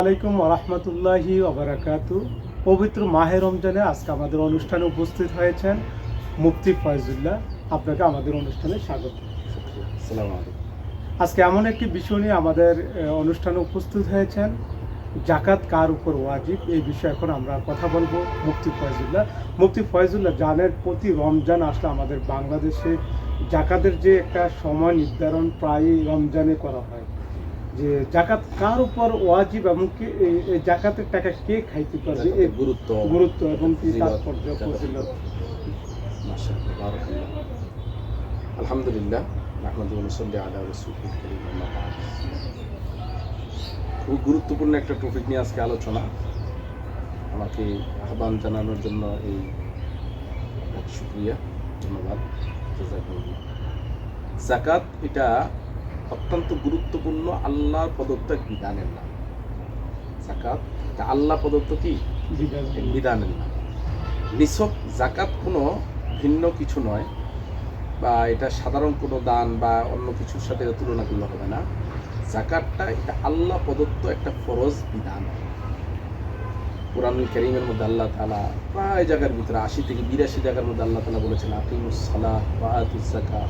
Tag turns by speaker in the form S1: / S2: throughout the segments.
S1: আলাইকুম রহমতুল্লাহি ওবারাকাতু। পবিত্র মাহে রমজানে আজকে আমাদের অনুষ্ঠানে উপস্থিত হয়েছেন মুফতি ফয়জুল্লাহ। আপনাকে আমাদের অনুষ্ঠানে স্বাগত।
S2: আসসালামু আলাইকুম।
S1: আজকে এমন একটি বিষয় নিয়ে আমাদের অনুষ্ঠানে উপস্থিত হয়েছেন, জাকাত কার উপর ওয়াজিব, এই বিষয়ে এখন আমরা কথা বলবো মুফতি ফয়জুল্লাহ। মুফতি ফয়জুল্লাহ, জানেন প্রতি রমজান আসলে আমাদের বাংলাদেশে জাকাতের যে একটা সময় নির্ধারণ প্রায়ই রমজানে করা হয়, যে জাকাত কার উপর ওয়াজিব এবং এই জাকাতের টাকা কে খাইতে পারবে, এই গুরুত্ব এবং কি তাৎপর্য ফজিলত।
S2: মাশাআল্লাহ, বারাকাল্লাহ। আলহামদুলিল্লাহ, নাহমাদুহু ওয়া নুসাল্লি আলা রাসূলিল কারীম, আম্মা বা'দ। খুব গুরুত্বপূর্ণ একটা টপিক নিয়ে আজকে আলোচনা। আমাকে আহ্বান জানানোর জন্য এই শুকরিয়া, ধন্যবাদ, জাযাকাল্লাহ। যাকাত এটা অত্যন্ত গুরুত্বপূর্ণ আল্লাহর প্রদত্ত এক বিধানের নাম। যাকাত এটা আল্লাহ প্রদত্ত কি বিধানের নাম। নিছক যাকাত কোনো ভিন্ন কিছু নয়, বা এটা সাধারণ কোনো দান বা অন্য কিছুর সাথে তুলনা করলে হবে না। যাকাতটা এটা আল্লাহ প্রদত্ত একটা ফরজ বিধান। কুরআনুল কারীমের মধ্যে আল্লাহ তাআলা প্রায় জায়গার ভিতরে ৮০ থেকে ৮২ জায়গার মধ্যে আল্লাহ তাআলা বলেছেন, আকিমুস সালাহ ওয়া আতুজ যাকাত,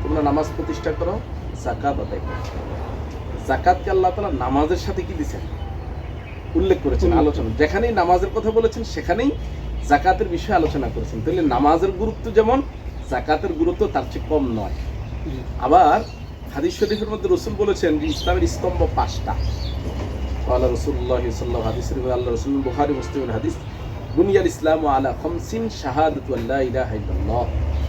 S2: তোমরা নামাজ প্রতিষ্ঠা করো, যাকাত আদায় করো। যাকাতকে আল্লাহ তাআলা নামাজের সাথে কি দিয়েছেন উল্লেখ করেছেন, আলোচনা। যেখানেই নামাজের কথা বলেছেন সেখানেই যাকাতের বিষয়ে আলোচনা করেছেন। তাহলে নামাজের গুরুত্ব যেমন, যাকাতের গুরুত্ব তার চেয়ে কম নয়। আবার হাদিস শরীফের মধ্যে রাসূল বলেছেন যে ইসলামের স্তম্ভ ৫টা। ক্বালা রাসূলুল্লাহ সাল্লাল্লাহু আলাইহি ওয়াসাল্লাম, আল্লাহ রাসূল, বুখারী মুসলিমের হাদিস, বুনিয়াল ইসলামু আলা খামসিন শাহাদাতু আল্লা ইলাহা ইল্লাল্লাহ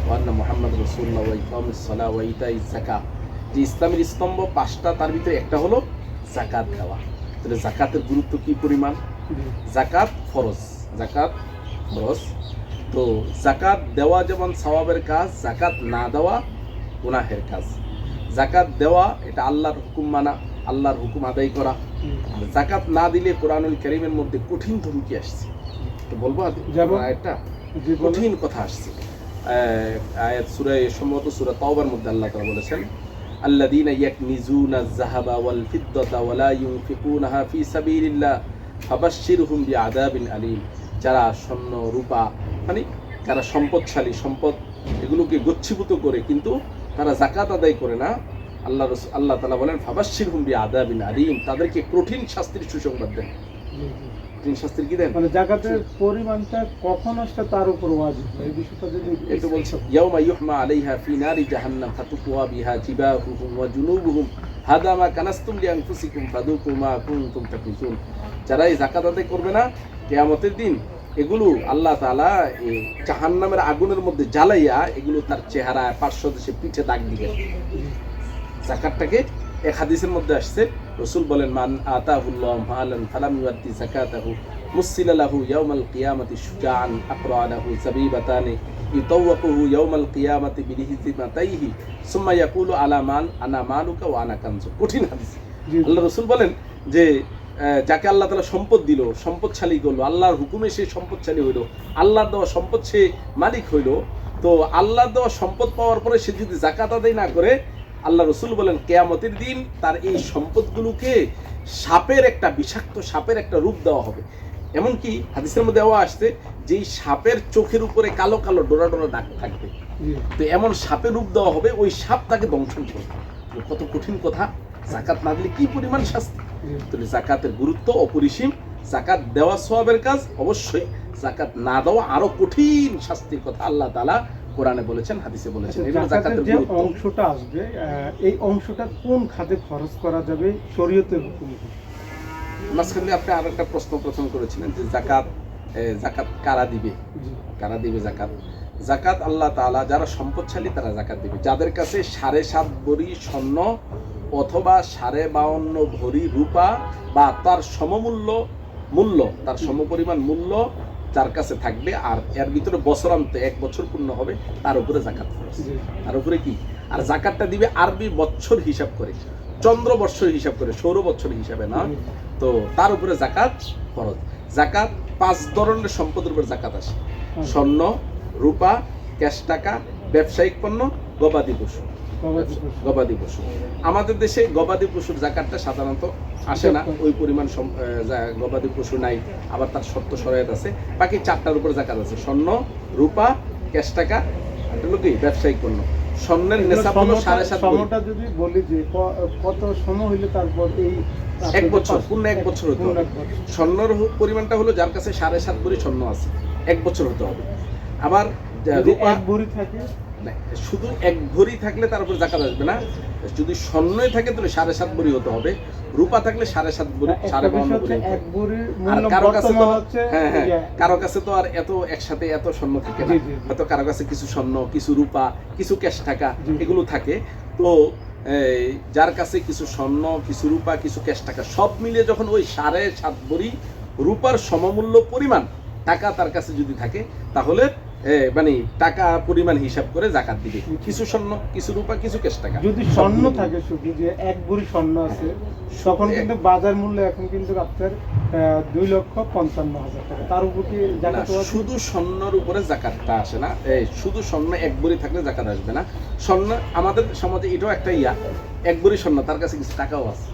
S2: ওয়া আন্না মুহাম্মাদুর রাসূলুল্লাহ ওয়া ইকামিস সালাহ ওয়া ইতাইজ যাকাত। যে ইসলামের স্তম্ভ ৫টা, তার ভিতরে একটা হলো যাকাত দেওয়া। তাহলে যাকাতের গুরুত্ব কি পরিমাণ। যাকাত ফরজ, যাকাত ফরজ। তো যাকাত দেওয়া যেমন সওয়াবের কাজ, যাকাত না দেওয়া গুনাহের কাজ। যাকাত দেওয়া এটা আল্লাহর হুকুম মানা, আল্লাহর হুকুম আদায় করা। যাকাত না দিলে কোরআনুল কারীমের মধ্যে কঠিন ধমকি আসছে। তো বলবো একটা কঠিন কথা আসছে। আয়াত সূরা, সম্ভবত সূরা তাওবার মধ্যে আল্লাহ তাআলা বলেছেন, আল্লাযীনা ইয়াকনিজুনা আয-যাহাবা ওয়াল ফিদ্দাতা ওয়া লা ইউনফিকুনাহা ফি সাবিলিল্লাহ ফাবাশশিরহুম বিআযাবিন আলীম। যারা স্বর্ণ রূপা, মানে যারা সম্পদশালী, সম্পদ এগুলোকে গচ্ছিভূত করে কিন্তু তারা যাকাত আদায় করে না, আল্লাহ তাআলা বলেন ফাবাশশিরহুম বিআযাবিন আলীম, তাদেরকে কঠিন শাস্তির সুসংবাদ দেন। কঠিন শাস্তির কি দেন,
S1: মানে যাকাতের পরিমাণটা কখন আসলে তার উপর ওয়াজিব, এই বিষয়টা যদি
S2: একটু বলছো। ইয়াউমা ইউহমা আলাইহা ফি নারি জাহান্নাম ফাতুকুয়া বিহা জিবাহুহুম ওয়া জুনুবুহুম হাদা মা কানাসতুম লিআনফুসিকুম ফাদুকু মা কুনতুম তাকনিজুন। যারা এই যাকাত আদায় করবে না, কিয়ামতের দিন এগুলো আল্লাহ তাআলা এই জাহান্নামের আগুনের মধ্যে জ্বালাইয়া এগুলো তার চেহারা, পার্শ্বদেশে, পিঠে দাগ দিবে। যাকাতটাকে এক হাদিসের মধ্যে আসছে, রাসূল বলেন, মান আতাহুল্লাহু মালান ফালাম ইউআদ্দি যাকাতাহু মুসিলা লাহু ইয়াউমাল কিয়ামাতি শুজাআন আকরা লাহু যাবিবাতানি ইতাওয়াকুহু ইয়াউমাল কিয়ামাতি বিরিহিজিমাতাইহি সুম্মা ইয়াকুলু আলা মাল আনা মালুকা ওয়া আনা কানজু। কঠিন হাদিস। আল্লাহ রাসূল বলেন যে যাকে আল্লাহ তাআলা সম্পদ দিল, সম্পদশালী করলো, আল্লাহর হুকুমে সে সম্পদশালী হইল, আল্লাহর দেওয়া সম্পদ সে মালিক হইল, তো আল্লাহর দেওয়া সম্পদ পাওয়ার পরে সে যদি যাকাত আদায় না করে, আল্লাহ রাসূল বলেন কিয়ামতের দিন তার এই সম্পদগুলোকে সাপের একটা, বিষাক্ত সাপের একটা রূপ দেওয়া হবে। এমনকি হাদিসের মধ্যে দেওয়া আসছে যে সাপের চোখের উপরে কালো কালো ডোরা ডোরা দাগ থাকবে। তো এমন সাপের রূপ দেওয়া হবে, ওই সাপ তাকে দংশন করবে। কত কঠিন কথা। যাকাত না দিলে কি পরিমাণ শাস্তি। তাহলে যাকাতের গুরুত্ব অপরিসীম। যাকাত দেওয়া সওয়াবের কাজ অবশ্যই, যাকাত না দেওয়া আরো কঠিন শাস্তির কথা আল্লাহ তাআলা কোরআনে বলেছেন, হাদিসে বলেছেন। এগুলো যাকাতের যে
S1: অংশটা আসবে, এই অংশটা কোন খাতে খরচ করা যাবে শরীয়তের হুকুম।
S2: মাঝখানে আপনি আর একটা প্রশ্ন প্রথম করেছিলেন যে যাকাত কারা দিবে, কারা দিবে যাকাত। যাকাত আল্লাহ তাআলা, যারা সম্পদশালী তারা যাকাত দিবে। যাদের কাছে 7.5 ভরি স্বর্ণ অথবা 52.5 ভরি রূপা বা তার মূল্য তার সমপরিমাণ মূল্য যার কাছে থাকবে, আর এর ভিতরে বছরান্তে 1 বছর পূর্ণ হবে, তার উপরে যাকাত ফরজ। তার উপরে কি, আর যাকাতটা দিবে আরবি বছর হিসাব করে, চন্দ্র বৎসর হিসাব করে, সৌর বৎসর হিসাবে না। তো তার উপরে যাকাত ফরজ। যাকাত 5 ধরনের সম্পদের উপর যাকাত আসে: স্বর্ণ, রূপা, ক্যাশ টাকা, ব্যবসায়িক পণ্য, গবাদি পশু। গবাদি পশু। আমাদের দেশে গবাদি পশুর জাকাতটা সাধারণত আসে না, ওই পরিমাণ গবাদি পশু নাই, আবার তার শর্ত শরায়ত আছে। বাকি 4টার উপর জাকাত আছে: স্বর্ণ, রূপা, ক্যাশ টাকা, এটা হলো কি ব্যবসায়িক পণ্য। স্বর্ণের নেশাব হলো 7.5 ভরি।
S1: সময়টা যদি বলি যে কত সময় হইলে তারপর এই
S2: 1 বছর, পূর্ণ 1 বছর হতে হবে। স্বর্ণের পরিমাণটা হলো যার কাছে 7.5 ভরি স্বর্ণ আছে, 1 বছর হতে হবে। আবার রূপা
S1: 1 ভরি থাকে
S2: না, শুধু 1 ভরি থাকলে তার উপর জাকাত আসবে না। যদি স্বর্ণই থাকে তাহলে 7.5 ভরি হতে হবে। রূপা থাকলে 7.5 ভরি, 52 ভরি।
S1: 1 ভরির
S2: আর
S1: মূল্য
S2: কারো কাছে তো
S1: বর্তমান হচ্ছে
S2: কারো কাছে তো আর এত একসাথে এত স্বর্ণ থাকে না। হয়তো কারো কাছে কিছু স্বর্ণ, কিছু রূপা, কিছু ক্যাশ টাকা এগুলো থাকে। তো যার কাছে কিছু স্বর্ণ, কিছু রূপা, কিছু ক্যাশ টাকা সব মিলিয়ে যখন ওই 7.5 ভরি রূপার সমমূল্য পরিমাণ টাকা তার কাছে যদি থাকে, তাহলে মানে টাকা পরিমাণ হিসাব করে জাকাত দিবে। কিছু স্বর্ণ, কিছু রূপা, কিছু ক্যাশ টাকা।
S1: যদি স্বর্ণ থাকে শুধু যে 1 ভরি স্বর্ণ আছে, তখন কিন্তু বাজার মূল্য এখন কিন্তু আপনার 2,55,000 টাকা। তার উপর কি জাকাত?
S2: শুধু স্বর্ণের উপরে জাকাতটা আসে না। শুধু স্বর্ণ 1 ভরি থাকলে জাকাত আসবে না। স্বর্ণ আমাদের সমাজে এটাও একটা 1 ভরি স্বর্ণ, তার কাছে কিছু টাকাও আছে।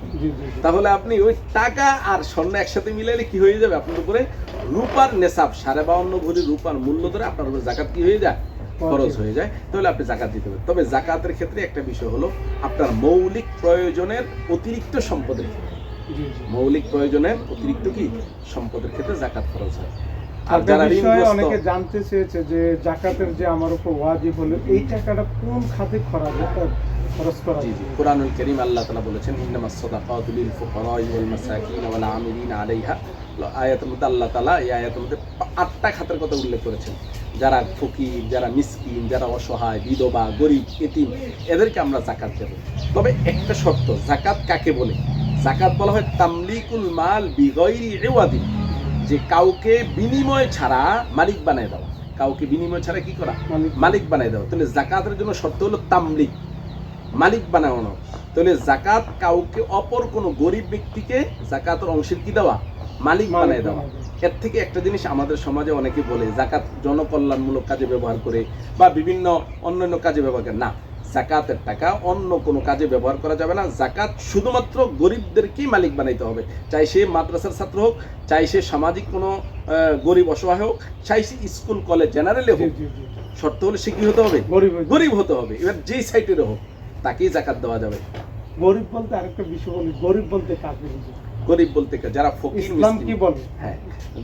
S2: তাহলে আপনি ওই টাকা আর স্বর্ণ একসাথে মিলাইলে কি হয়ে যাবে? আপনার উপরে রূপার নেশাব 52.5 ভরি রূপার মূল্য ধরে আপনার উপরে জাকাত কি হয়ে যায়? খরচ হয়ে যায়। তাহলে আপনি জাকাত দিতে হবে। তবে জাকাতের ক্ষেত্রে একটা বিষয় হলো আপনার মৌলিক প্রয়োজনের অতিরিক্ত সম্পদের ক্ষেত্রে, মৌলিক প্রয়োজনের অতিরিক্ত কি সম্পদের ক্ষেত্রে জাকাত খরচ হয়।
S1: আর যারা ঋণগ্রস্ত, অনেকে জানতে চেয়েছে যে জাকাতের যে আমার উপর ওয়াজিব হলো, এই টাকাটা কোন খাতে খরচ করা?
S2: জি জি, কোরআনুল কারীম আল্লাহ তাআলা বলেছেন ইন্নামাস সাদাকাতু লিল ফুকারাই ওয়াল মাসাকিন ওয়াল আমিলিনা আলাইহা। আয়াতের মধ্যে আল্লাহ তাআলা এই আয়াতের মধ্যে 8টা খাতের কথা উল্লেখ করেছেন। যারা ফকির, যারা মিসকিন, যারা অসহায়, বিধবা, গরিব, এতিম, এদেরকে আমরা জাকাত দেব। তবে একটা শর্ত, জাকাত কাকে বলে? জাকাত বলা হয় তামলিকুল মাল বিগাইরি ইওয়াদিন, যে কাউকে বিনিময় ছাড়া মালিক বানায় দেওয়া। কাউকে বিনিময় ছাড়া কি করা? মালিক বানায় দেওয়া। তাহলে জাকাতের জন্য শর্ত হলো তামলিক, মালিক বানানো। তাহলে জাকাত কাউকে অপর কোনো গরিব ব্যক্তিকে জাকাতের অংশের কি দেওয়া? মালিক বানায় দেওয়া। এর থেকে একটা জিনিস আমাদের সমাজে অনেকে বলে জাকাত জনকল্যাণমূলক কাজে ব্যবহার করে বা বিভিন্ন অন্যান্য কাজে ব্যবহার করে। না, জাকাতের টাকা অন্য কোনো কাজে ব্যবহার করা যাবে না। জাকাত শুধুমাত্র গরিবদেরকেই মালিক বানাইতে হবে। চাই সে মাদ্রাসার ছাত্র হোক, চাই সে সামাজিক কোনো গরিব অসহায় হোক, চাই সে স্কুল কলেজ জেনারেলে হোক, শর্ত হলে সে কি হতে হবে? গরিব হতে হবে। এবার যেই সাইটের হোক তাকেই জাকাত দেওয়া যাবে।
S1: গরিব বলতে আরেকটা বিষয় বলি, গরিব বলতে কাকে বুঝি?
S2: গরিব বলতে যারা ফকির,
S1: ইসলাম কি বলে?
S2: হ্যাঁ,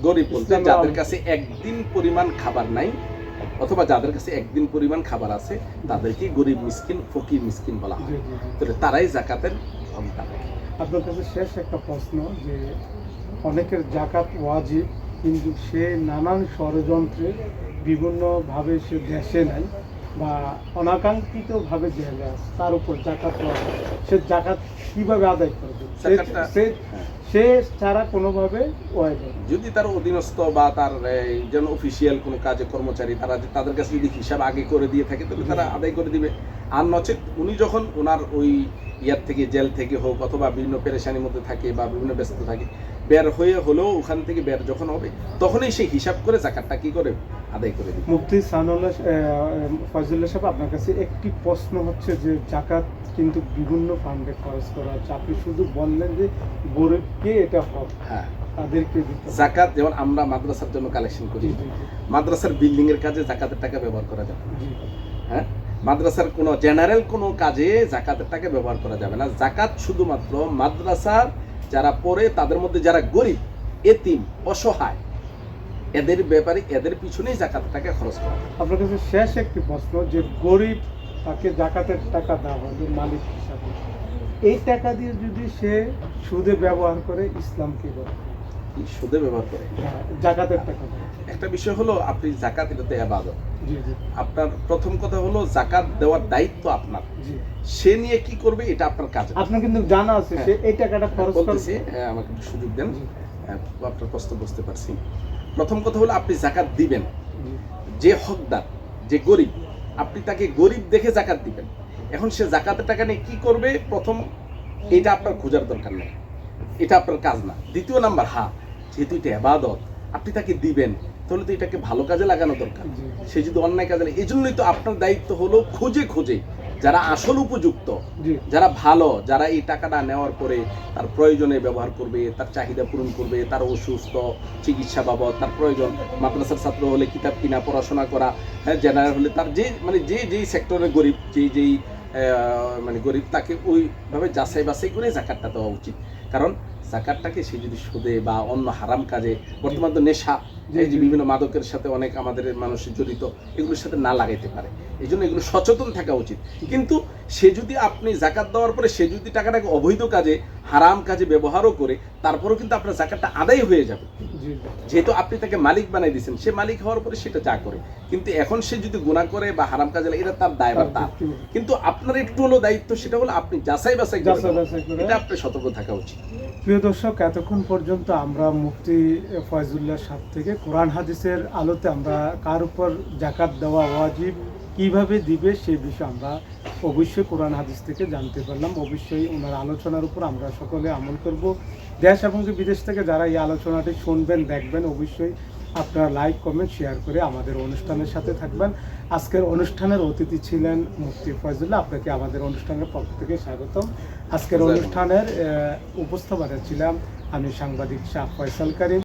S2: গরিব বলতে যাদের কাছে একদিন পরিমাণ খাবার নাই, অথবা যাদের কাছে একদিন পরিমাণ খাবার আছে, তাদেরকে গরিব মিসকিন, ফকির মিসকিন বলা হয়। তাহলে তারাই জাকাতের হকদার।
S1: আপনার কাছে শেষ একটা প্রশ্ন, যে অনেকের জাকাত ওয়াজিব, কিন্তু সে নানান ষড়যন্ত্রে বিভিন্নভাবে সে দেশে নাই বা অনাকাঙ্ক্ষিতভাবে জেলে আছে, তার উপর জাকাত ওয়াজিব, সে জাকাত কিভাবে আদায় করবে? সে ছাড়া কোনোভাবে ওয়াজিব।
S2: যদি তার অধীনস্থ বা তার যেন অফিসিয়াল কোনো কাজে কর্মচারী, তাদের কাছে যদি হিসাব আগে করে দিয়ে থাকে, তাহলে তারা আদায় করে দিবে। আর নচেত উনি যখন ওনার ওই ইয়ার থেকে, জেল থেকে হোক অথবা বিভিন্ন পেরেশানির মধ্যে থাকে বা বিভিন্ন ব্যস্ত থাকে, বের হয়ে হলেও ওখান থেকে বের যখন হবে, তখনই সেই হিসাব করে জাকাতটা কি করে আদায় করে দিবে।
S1: মুফতি সানাউল্লাহ ফয়জুল্লাহ সাহেব, আপনার কাছে একটি প্রশ্ন হচ্ছে যে জাকাত কিন্তু বিভিন্ন ফান্ডে খরচ করা হচ্ছে, আপনি শুধু বললেন যে গরিবকে এটা হক,
S2: হ্যাঁ,
S1: তাদেরকে দিতে
S2: জাকাত। যেমন আমরা মাদ্রাসার জন্য কালেকশন করি, মাদ্রাসার বিল্ডিং এর কাজে জাকাতের টাকা ব্যবহার করা যাবে। হ্যাঁ, মাদ্রাসার কোনো জেনারেল কোনো কাজে জাকাতের টাকা ব্যবহার করা যাবে না। জাকাত শুধুমাত্র মাদ্রাসার যারা পড়ে, তাদের মধ্যে যারা গরিব, এতিম, অসহায়, এদের ব্যাপারে, এদের পিছনেই জাকাতের টাকা খরচ করা।
S1: আপনার কাছে শেষ একটি প্রশ্ন, যে গরিব তাকে জাকাতের টাকা দেওয়া হয় মালিক হিসাবে, এই টাকা দিয়ে যদি সে সুদে ব্যবহার করে, ইসলাম কি বলে?
S2: সুদে ব্যবহার করে
S1: জাকাতের টাকা?
S2: একটা বিষয় হলো, আপনি জাকাত, এটাতে ইবাদত। আপনার প্রথম কথা হলো জাকাত দেওয়ার দায়িত্ব আপনার। সে নিয়ে কি করবে এটা আপনার কাজ।
S1: আপনার কিন্তু জানা আছে সে এই টাকাটা খরচ করছে।
S2: হ্যাঁ, আমাকে একটু সুযোগ দেন, আপনার প্রশ্ন বুঝতে পারছি। প্রথম কথা হলো আপনি জাকাত দিবেন, যে হকদার, যে গরিব, আপনি তাকে গরিব দেখে জাকাত দিবেন। এখন সে জাকাতের টাকা নিয়ে কি করবে, প্রথম এটা আপনার খোঁজার দরকার নেই, এটা আপনার কাজ না। দ্বিতীয় নাম্বার, হ্যাঁ, যেহেতু এটা ইবাদত, আপনি তাকে দিবেন, তাহলে তো এটাকে ভালো কাজে লাগানো দরকার। সে যদি অন্যায় কাজে, এই জন্যই তো আপনার দায়িত্ব হলো খুঁজে খুঁজে যারা আসল উপযুক্ত,
S1: জি
S2: যারা ভালো, যারা এই টাকাটা নেওয়ার পরে তার প্রয়োজনে ব্যবহার করবে, তার চাহিদা পূরণ করবে, তার অসুস্থ চিকিৎসা বাবদ, তার প্রয়োজন মাদ্রাসার ছাত্র হলে কিতাব কিনা, পড়াশোনা করা, হ্যাঁ জেনারেল হলে তার যেই সেক্টরে গরিব, যেই মানে গরিব, তাকে ওইভাবে যাচাই বাছাই করে জাকাতটা দেওয়া উচিত। কারণ জাকাতটাকে সে যদি সুদে বা অন্য হারাম কাজে, বর্তমান তো নেশা, এই যে বিভিন্ন মাদকের সাথে অনেক আমাদের মানুষ জড়িত, এগুলোর সাথে না লাগাইতে পারে, এই জন্য এগুলো সচেতন থাকা উচিত। কিন্তু সে যদি আপনি জাকাত দেওয়ার পরে সে যদি টাকাটাকে অবৈধ কাজে, হারাম কাজে ব্যবহারও করে, তারপরেও কিন্তু আপনার জাকাতটা আদায় হয়ে যাবে,
S1: জি
S2: যেহেতু আপনি তাকে মালিক বানাই দিয়েছেন। সে মালিক হওয়ার পরে সেটা যা করে, কিন্তু এখন সে যদি গুনাহ করে বা হারাম কাজে লাগে, এটা তার দায়ভার তার। কিন্তু আপনার একটু হলো দায়িত্ব, সেটা হলো আপনি যাচাই বাছাই করে দেওয়া। এটা আপনার সতর্ক থাকা উচিত।
S1: প্রিয় দর্শক, এতক্ষণ পর্যন্ত আমরা মুফতি ফয়জুল্লাহ সাহেব থেকে কোরআন হাদিসের আলোতে আমরা কার উপর জাকাত দেওয়া ওয়াজিব, কিভাবে দিবে সেই বিষয়ে আমরা অবশ্যই কোরআন হাদিস থেকে জানতে পারলাম। অবশ্যই ওনার আলোচনার উপর আমরা সকলে আমল করব। দেশ এবং বিদেশ থেকে যারা এই আলোচনাটি শুনবেন, দেখবেন, অবশ্যই আপনারা লাইক, কমেন্ট, শেয়ার করে আমাদের অনুষ্ঠানের সাথে থাকবেন। আজকের অনুষ্ঠানের অতিথি ছিলেন মুফতি ফয়জুল্লাহ। আপনাকে আমাদের অনুষ্ঠানের পক্ষ থেকে স্বাগতম। আজকের অনুষ্ঠানের উপস্থাপনা ছিলাম আমি সাংবাদিক শাহ ফয়সাল কারীম।